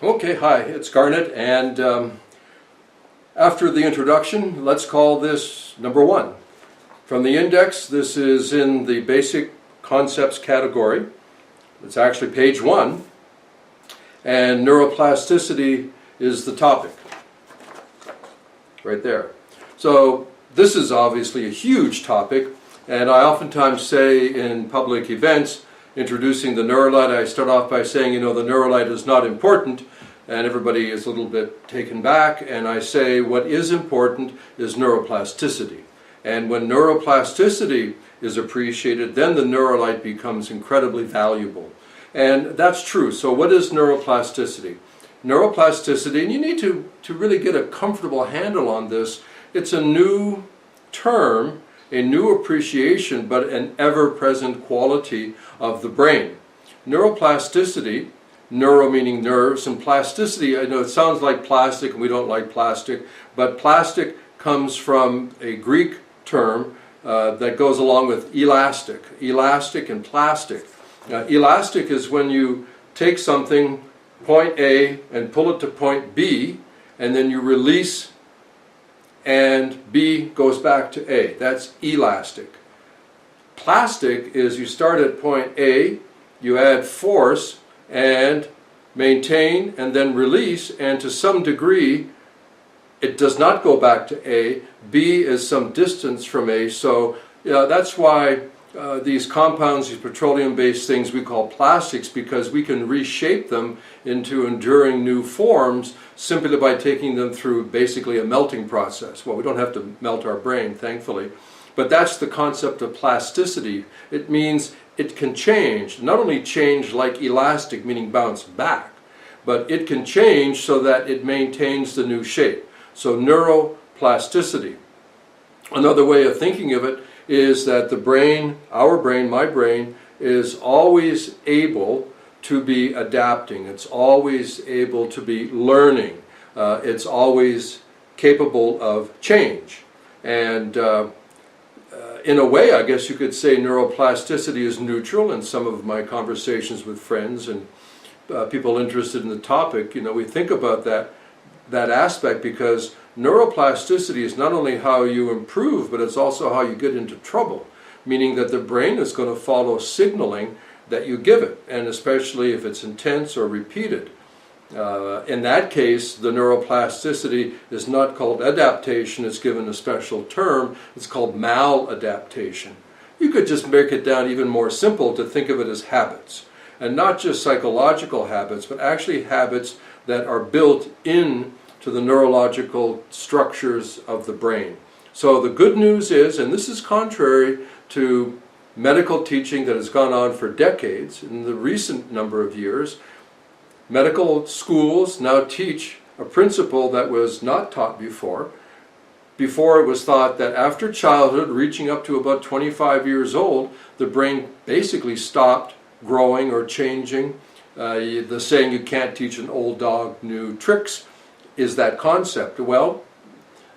Okay, hi, it's Garnet, and after the introduction, let's call this number one. From the index, this is in the basic concepts category. It's actually page 1, and neuroplasticity is the topic, right there. So this is obviously a huge topic, and I oftentimes say in public events, introducing the neurolite, I start off by saying, the neurolite is not important, and everybody is a little bit taken back, and I say what is important is neuroplasticity. And when neuroplasticity is appreciated, then the neurolite becomes incredibly valuable. And that's true. So what is neuroplasticity? Neuroplasticity, and you need to really get a comfortable handle on this, it's a new term, a new appreciation, but an ever-present quality of the brain. Neuroplasticity, neuro meaning nerves, and plasticity, I know it sounds like plastic, and we don't like plastic, but plastic comes from a Greek term that goes along with elastic and plastic. Elastic is when you take something, point A, and pull it to point B, and then you release and B goes back to A. That's elastic. Plastic is you start at point A, you add force and maintain and then release, and to some degree it does not go back to A. B is some distance from A, so that's why these compounds, these petroleum-based things we call plastics, because we can reshape them into enduring new forms simply by taking them through basically a melting process. Well, we don't have to melt our brain, thankfully, but that's the concept of plasticity. It means it can change, not only change like elastic, meaning bounce back, but it can change so that it maintains the new shape. So neuroplasticity. Another way of thinking of it is that the brain, our brain, my brain, is always able to be adapting. It's always able to be learning. It's always capable of change. And in a way, I guess you could say neuroplasticity is neutral. In some of my conversations with friends and people interested in the topic, we think about that aspect, because neuroplasticity is not only how you improve, but it's also how you get into trouble, meaning that the brain is going to follow signaling that you give it, and especially if it's intense or repeated. In that case, the neuroplasticity is not called adaptation, it's given a special term, it's called maladaptation. You could just make it down even more simple to think of it as habits, and not just psychological habits, but actually habits that are built in to the neurological structures of the brain. So the good news is, and this is contrary to medical teaching that has gone on for decades, in the recent number of years, medical schools now teach a principle that was not taught before. Before, it was thought that after childhood, reaching up to about 25 years old, the brain basically stopped growing or changing. The saying, you can't teach an old dog new tricks, is that concept. Well,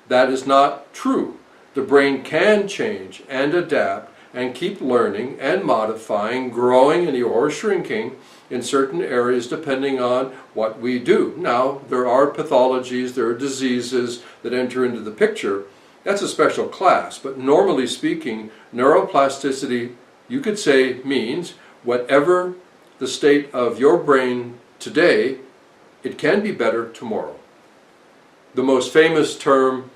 that is not true. The brain can change and adapt and keep learning and modifying, growing or shrinking in certain areas depending on what we do. Now, there are pathologies, there are diseases that enter into the picture. That's a special class, but normally speaking, neuroplasticity, you could say, means whatever the state of your brain today, it can be better tomorrow. The most famous term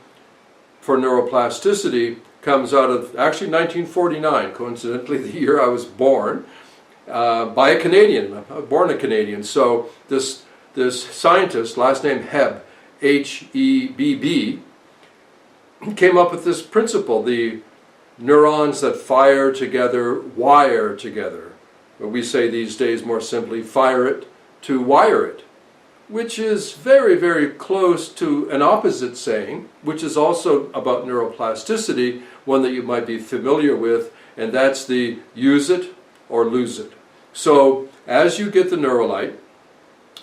for neuroplasticity comes out of actually 1949, coincidentally the year I was born, by a Canadian. I was born a Canadian. So this scientist, last name Hebb, H-E-B-B, came up with this principle: the neurons that fire together wire together. Or we say these days more simply, fire it to wire it, which is very, very close to an opposite saying, which is also about neuroplasticity, one that you might be familiar with, and that's the use it or lose it. So as you get the neurolite,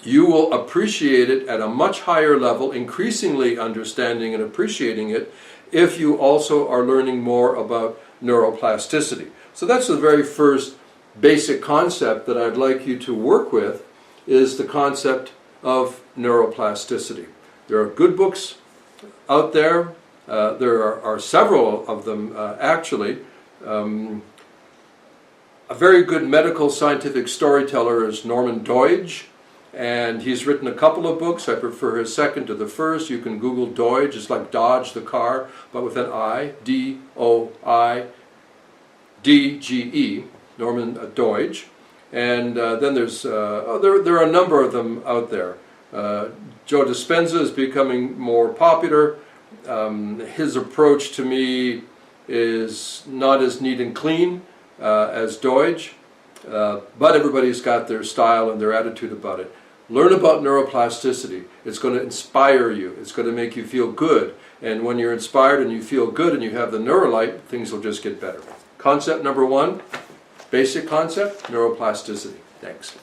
you will appreciate it at a much higher level, increasingly understanding and appreciating it, if you also are learning more about neuroplasticity. So that's the very first basic concept that I'd like you to work with, is the concept of neuroplasticity. There are good books out there. There are several of them actually. A very good medical scientific storyteller is Norman Doidge, and he's written a couple of books. I prefer his second to the first. You can Google Doidge. It's like Dodge the car, but with an I, D-O-I-D-G-E, Norman Doidge. And then there's, there are a number of them out there. Joe Dispenza is becoming more popular. His approach to me is not as neat and clean as Doidge, but everybody's got their style and their attitude about it. Learn about neuroplasticity. It's going to inspire you. It's going to make you feel good. And when you're inspired and you feel good and you have the Neurolite, things will just get better. Concept number one, basic concept, neuroplasticity. Thanks.